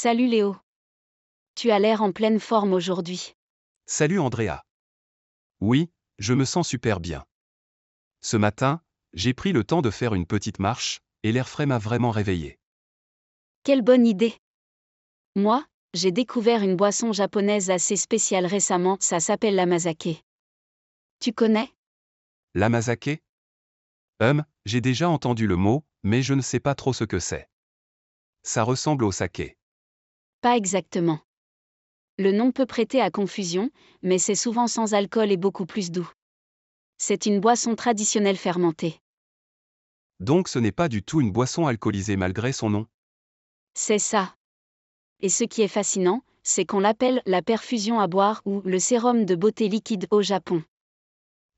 Salut Léo. Tu as l'air en pleine forme aujourd'hui. Salut Andrea. Oui, je me sens super bien. Ce matin, j'ai pris le temps de faire une petite marche, et l'air frais m'a vraiment réveillé. Quelle bonne idée. Moi, j'ai découvert une boisson japonaise assez spéciale récemment, ça s'appelle l'amazake. Tu connais? L'amazake? J'ai déjà entendu le mot, mais je ne sais pas trop ce que c'est. Ça ressemble au saké. Pas exactement. Le nom peut prêter à confusion, mais c'est souvent sans alcool et beaucoup plus doux. C'est une boisson traditionnelle fermentée. Donc ce n'est pas du tout une boisson alcoolisée malgré son nom. C'est ça. Et ce qui est fascinant, c'est qu'on l'appelle la perfusion à boire ou le sérum de beauté liquide au Japon.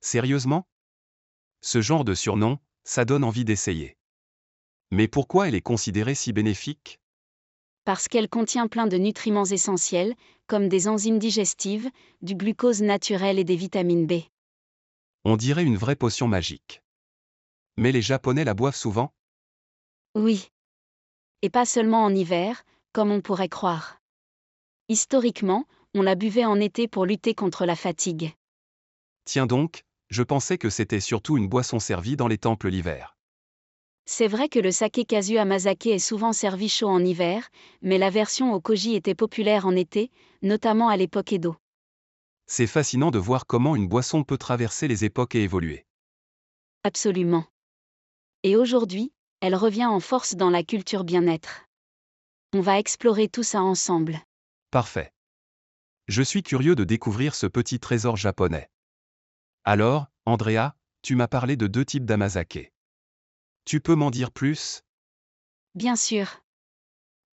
Sérieusement? Ce genre de surnom, ça donne envie d'essayer. Mais pourquoi elle est considérée si bénéfique? Parce qu'elle contient plein de nutriments essentiels, comme des enzymes digestives, du glucose naturel et des vitamines B. On dirait une vraie potion magique. Mais les Japonais la boivent souvent? Oui. Et pas seulement en hiver, comme on pourrait croire. Historiquement, on la buvait en été pour lutter contre la fatigue. Tiens donc, je pensais que c'était surtout une boisson servie dans les temples l'hiver. C'est vrai que le saké kazu amazake est souvent servi chaud en hiver, mais la version au koji était populaire en été, notamment à l'époque Edo. C'est fascinant de voir comment une boisson peut traverser les époques et évoluer. Absolument. Et aujourd'hui, elle revient en force dans la culture bien-être. On va explorer tout ça ensemble. Parfait. Je suis curieux de découvrir ce petit trésor japonais. Alors, Andrea, tu m'as parlé de 2 types d'amazake. Tu peux m'en dire plus? Bien sûr.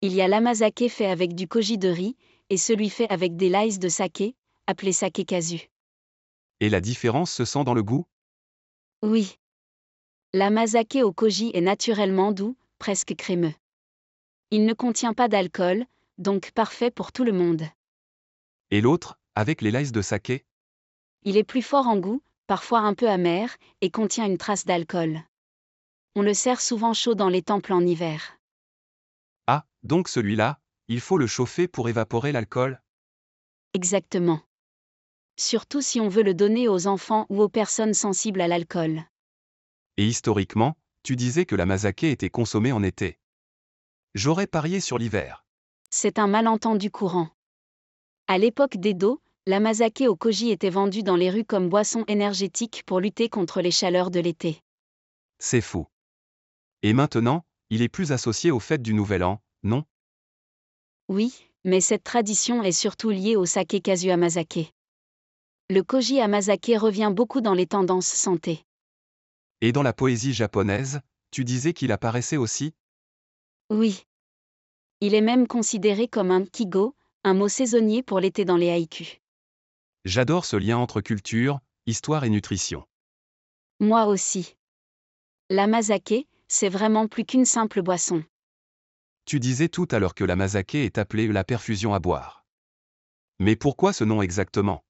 Il y a l'amazake fait avec du koji de riz, et celui fait avec des laises de saké, appelé saké kazu. Et la différence se sent dans le goût? Oui. L'amazake au koji est naturellement doux, presque crémeux. Il ne contient pas d'alcool, donc parfait pour tout le monde. Et l'autre, avec les lices de saké? Il est plus fort en goût, parfois un peu amer, et contient une trace d'alcool. On le sert souvent chaud dans les temples en hiver. Ah, donc celui-là, il faut le chauffer pour évaporer l'alcool? Exactement. Surtout si on veut le donner aux enfants ou aux personnes sensibles à l'alcool. Et historiquement, tu disais que l'amazake était consommé en été. J'aurais parié sur l'hiver. C'est un malentendu courant. À l'époque d'Edo, l'amazake au koji était vendu dans les rues comme boisson énergétique pour lutter contre les chaleurs de l'été. C'est fou. Et maintenant, il est plus associé aux fêtes du Nouvel An, non? Oui, mais cette tradition est surtout liée au saké kazu amazake. Le koji amazake revient beaucoup dans les tendances santé. Et dans la poésie japonaise, tu disais qu'il apparaissait aussi? Oui. Il est même considéré comme un kigo, un mot saisonnier pour l'été dans les haïkus. J'adore ce lien entre culture, histoire et nutrition. Moi aussi. L'amazake, c'est vraiment plus qu'une simple boisson. Tu disais tout à l'heure que l'amazake est appelée la perfusion à boire. Mais pourquoi ce nom exactement?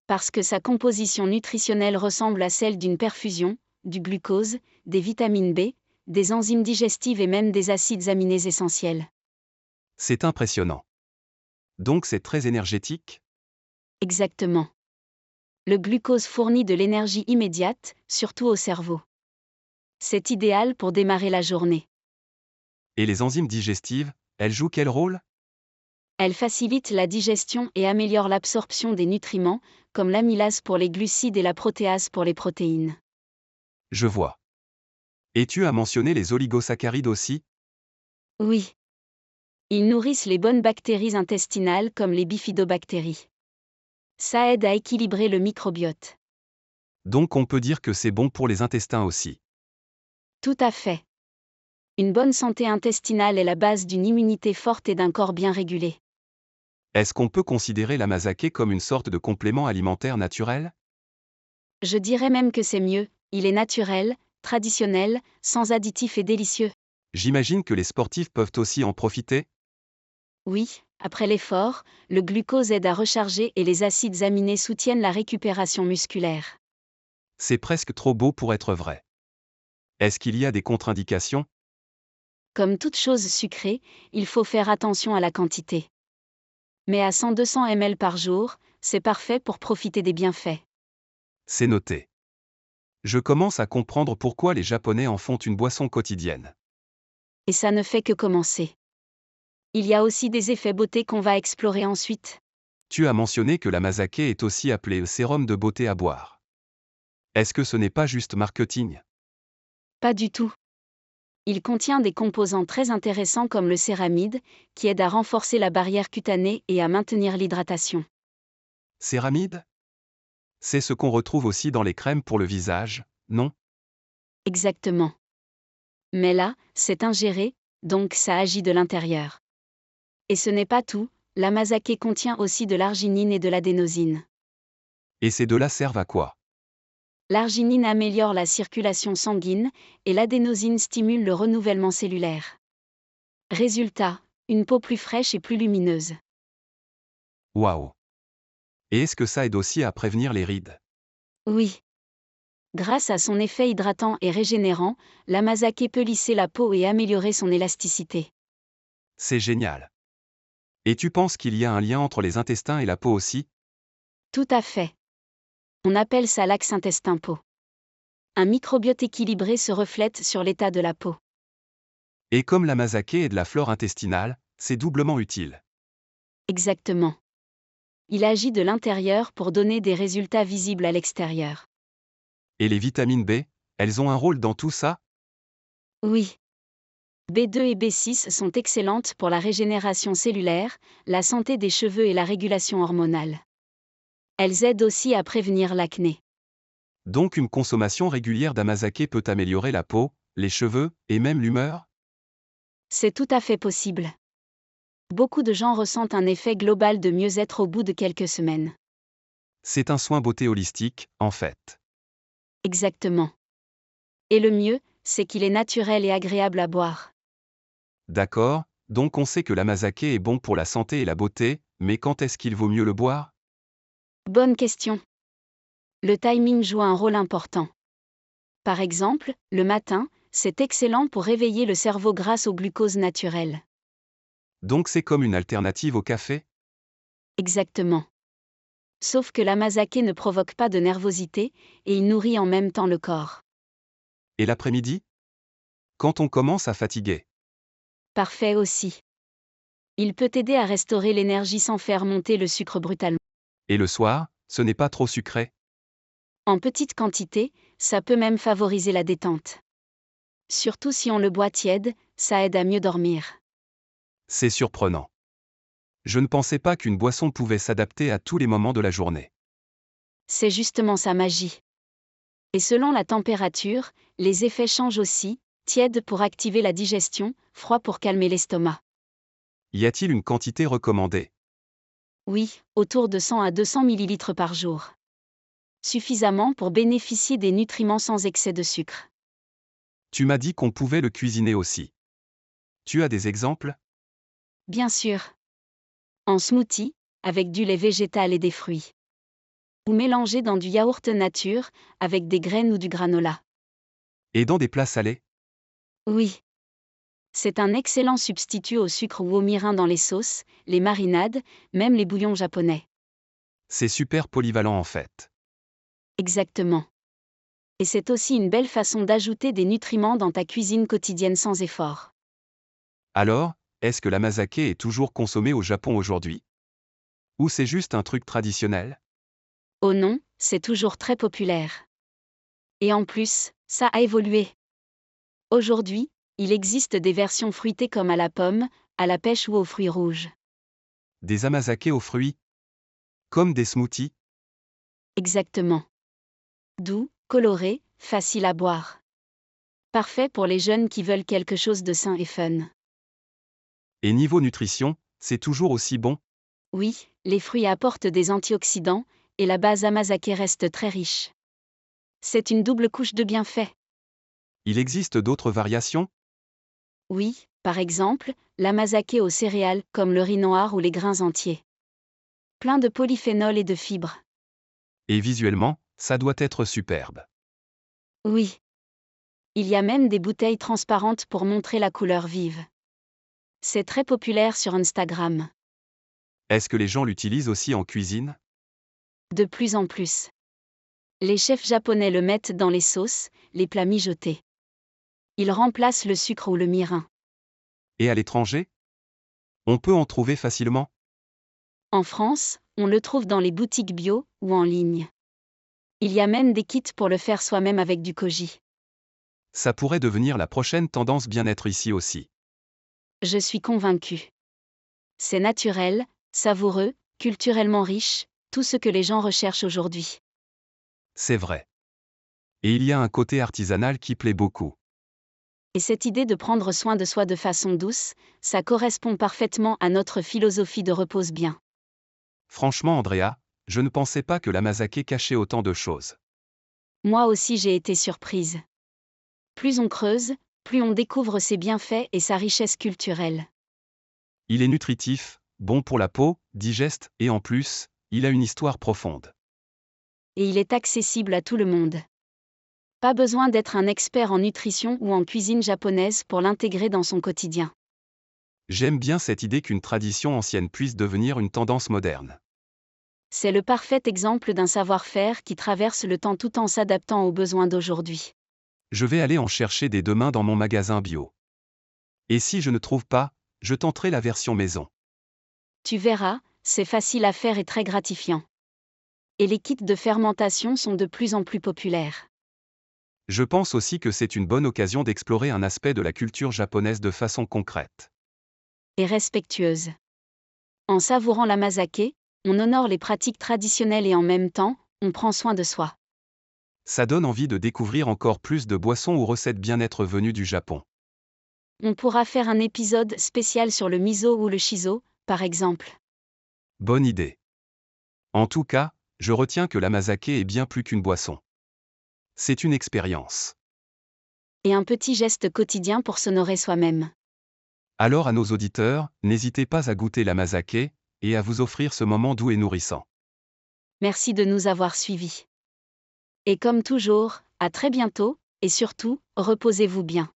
Parce que sa composition nutritionnelle ressemble à celle d'une perfusion, du glucose, des vitamines B, des enzymes digestives et même des acides aminés essentiels. C'est impressionnant. Donc c'est très énergétique? Exactement. Le glucose fournit de l'énergie immédiate, surtout au cerveau. C'est idéal pour démarrer la journée. Et les enzymes digestives, elles jouent quel rôle? Elle facilite la digestion et améliore l'absorption des nutriments, comme l'amylase pour les glucides et la protéase pour les protéines. Je vois. Et tu as mentionné les oligosaccharides aussi? Oui. Ils nourrissent les bonnes bactéries intestinales comme les bifidobactéries. Ça aide à équilibrer le microbiote. Donc on peut dire que c'est bon pour les intestins aussi. Tout à fait. Une bonne santé intestinale est la base d'une immunité forte et d'un corps bien régulé. Est-ce qu'on peut considérer l'amazake comme une sorte de complément alimentaire naturel? Je dirais même que c'est mieux, il est naturel, traditionnel, sans additifs et délicieux. J'imagine que les sportifs peuvent aussi en profiter? Oui, après l'effort, le glucose aide à recharger et les acides aminés soutiennent la récupération musculaire. C'est presque trop beau pour être vrai. Est-ce qu'il y a des contre-indications? Comme toute chose sucrée, il faut faire attention à la quantité. Mais à 100-200 ml par jour, c'est parfait pour profiter des bienfaits. C'est noté. Je commence à comprendre pourquoi les Japonais en font une boisson quotidienne. Et ça ne fait que commencer. Il y a aussi des effets beauté qu'on va explorer ensuite. Tu as mentionné que l'amazake est aussi appelé sérum de beauté à boire. Est-ce que ce n'est pas juste marketing? Pas du tout. Il contient des composants très intéressants comme le céramide, qui aide à renforcer la barrière cutanée et à maintenir l'hydratation. Céramide? C'est ce qu'on retrouve aussi dans les crèmes pour le visage, non? Exactement. Mais là, c'est ingéré, donc ça agit de l'intérieur. Et ce n'est pas tout, l'amazake contient aussi de l'arginine et de l'adénosine. Et ces deux-là servent à quoi? L'arginine améliore la circulation sanguine, et l'adénosine stimule le renouvellement cellulaire. Résultat, une peau plus fraîche et plus lumineuse. Waouh! Et est-ce que ça aide aussi à prévenir les rides? Oui. Grâce à son effet hydratant et régénérant, l'amazake peut lisser la peau et améliorer son élasticité. C'est génial. Et tu penses qu'il y a un lien entre les intestins et la peau aussi? Tout à fait. On appelle ça l'axe intestin-peau. Un microbiote équilibré se reflète sur l'état de la peau. Et comme l'amazake est de la flore intestinale, c'est doublement utile. Exactement. Il agit de l'intérieur pour donner des résultats visibles à l'extérieur. Et les vitamines B, elles ont un rôle dans tout ça? Oui. B2 et B6 sont excellentes pour la régénération cellulaire, la santé des cheveux et la régulation hormonale. Elles aident aussi à prévenir l'acné. Donc une consommation régulière d'amazake peut améliorer la peau, les cheveux, et même l'humeur? C'est tout à fait possible. Beaucoup de gens ressentent un effet global de mieux-être au bout de quelques semaines. C'est un soin beauté holistique, en fait. Exactement. Et le mieux, c'est qu'il est naturel et agréable à boire. D'accord, donc on sait que l'amazake est bon pour la santé et la beauté, mais quand est-ce qu'il vaut mieux le boire? Bonne question. Le timing joue un rôle important. Par exemple, le matin, c'est excellent pour réveiller le cerveau grâce au glucose naturel. Donc c'est comme une alternative au café? Exactement. Sauf que l'amazake ne provoque pas de nervosité, et il nourrit en même temps le corps. Et l'après-midi? Quand on commence à fatiguer. Parfait aussi. Il peut aider à restaurer l'énergie sans faire monter le sucre brutalement. Et le soir, ce n'est pas trop sucré? En petite quantité, ça peut même favoriser la détente. Surtout si on le boit tiède, ça aide à mieux dormir. C'est surprenant. Je ne pensais pas qu'une boisson pouvait s'adapter à tous les moments de la journée. C'est justement sa magie. Et selon la température, les effets changent aussi, tiède pour activer la digestion, froid pour calmer l'estomac. Y a-t-il une quantité recommandée? Oui, autour de 100 à 200 ml par jour. Suffisamment pour bénéficier des nutriments sans excès de sucre. Tu m'as dit qu'on pouvait le cuisiner aussi. Tu as des exemples? Bien sûr. En smoothie, avec du lait végétal et des fruits. Ou mélanger dans du yaourt nature, avec des graines ou du granola. Et dans des plats salés? Oui. C'est un excellent substitut au sucre ou au mirin dans les sauces, les marinades, même les bouillons japonais. C'est super polyvalent en fait. Exactement. Et c'est aussi une belle façon d'ajouter des nutriments dans ta cuisine quotidienne sans effort. Alors, est-ce que l'amazake est toujours consommé au Japon aujourd'hui? Ou c'est juste un truc traditionnel? Oh non, c'est toujours très populaire. Et en plus, ça a évolué. Aujourd'hui, il existe des versions fruitées comme à la pomme, à la pêche ou aux fruits rouges. Des amazake aux fruits? Comme des smoothies? Exactement. Doux, coloré, facile à boire. Parfait pour les jeunes qui veulent quelque chose de sain et fun. Et niveau nutrition, c'est toujours aussi bon? Oui, les fruits apportent des antioxydants, et la base amazake reste très riche. C'est une double couche de bienfaits. Il existe d'autres variations? Oui, par exemple, l'amazake aux céréales, comme le riz noir ou les grains entiers. Plein de polyphénols et de fibres. Et visuellement, ça doit être superbe. Oui. Il y a même des bouteilles transparentes pour montrer la couleur vive. C'est très populaire sur Instagram. Est-ce que les gens l'utilisent aussi en cuisine? De plus en plus. Les chefs japonais le mettent dans les sauces, les plats mijotés. Il remplace le sucre ou le mirin. Et à l'étranger? On peut en trouver facilement? En France, on le trouve dans les boutiques bio ou en ligne. Il y a même des kits pour le faire soi-même avec du koji. Ça pourrait devenir la prochaine tendance bien-être ici aussi. Je suis convaincue. C'est naturel, savoureux, culturellement riche, tout ce que les gens recherchent aujourd'hui. C'est vrai. Et il y a un côté artisanal qui plaît beaucoup. Et cette idée de prendre soin de soi de façon douce, ça correspond parfaitement à notre philosophie de repose-bien. Franchement, Andrea, je ne pensais pas que l'amazake cachait autant de choses. Moi aussi j'ai été surprise. Plus on creuse, plus on découvre ses bienfaits et sa richesse culturelle. Il est nutritif, bon pour la peau, digeste, et en plus, il a une histoire profonde. Et il est accessible à tout le monde. Pas besoin d'être un expert en nutrition ou en cuisine japonaise pour l'intégrer dans son quotidien. J'aime bien cette idée qu'une tradition ancienne puisse devenir une tendance moderne. C'est le parfait exemple d'un savoir-faire qui traverse le temps tout en s'adaptant aux besoins d'aujourd'hui. Je vais aller en chercher des demain dans mon magasin bio. Et si je ne trouve pas, je tenterai la version maison. Tu verras, c'est facile à faire et très gratifiant. Et les kits de fermentation sont de plus en plus populaires. Je pense aussi que c'est une bonne occasion d'explorer un aspect de la culture japonaise de façon concrète. Et respectueuse. En savourant l'amazake, on honore les pratiques traditionnelles et en même temps, on prend soin de soi. Ça donne envie de découvrir encore plus de boissons ou recettes bien-être venues du Japon. On pourra faire un épisode spécial sur le miso ou le shiso, par exemple. Bonne idée. En tout cas, je retiens que l'amazake est bien plus qu'une boisson. C'est une expérience. Et un petit geste quotidien pour s'honorer soi-même. Alors à nos auditeurs, n'hésitez pas à goûter l'amazake, et à vous offrir ce moment doux et nourrissant. Merci de nous avoir suivis. Et comme toujours, à très bientôt, et surtout, reposez-vous bien.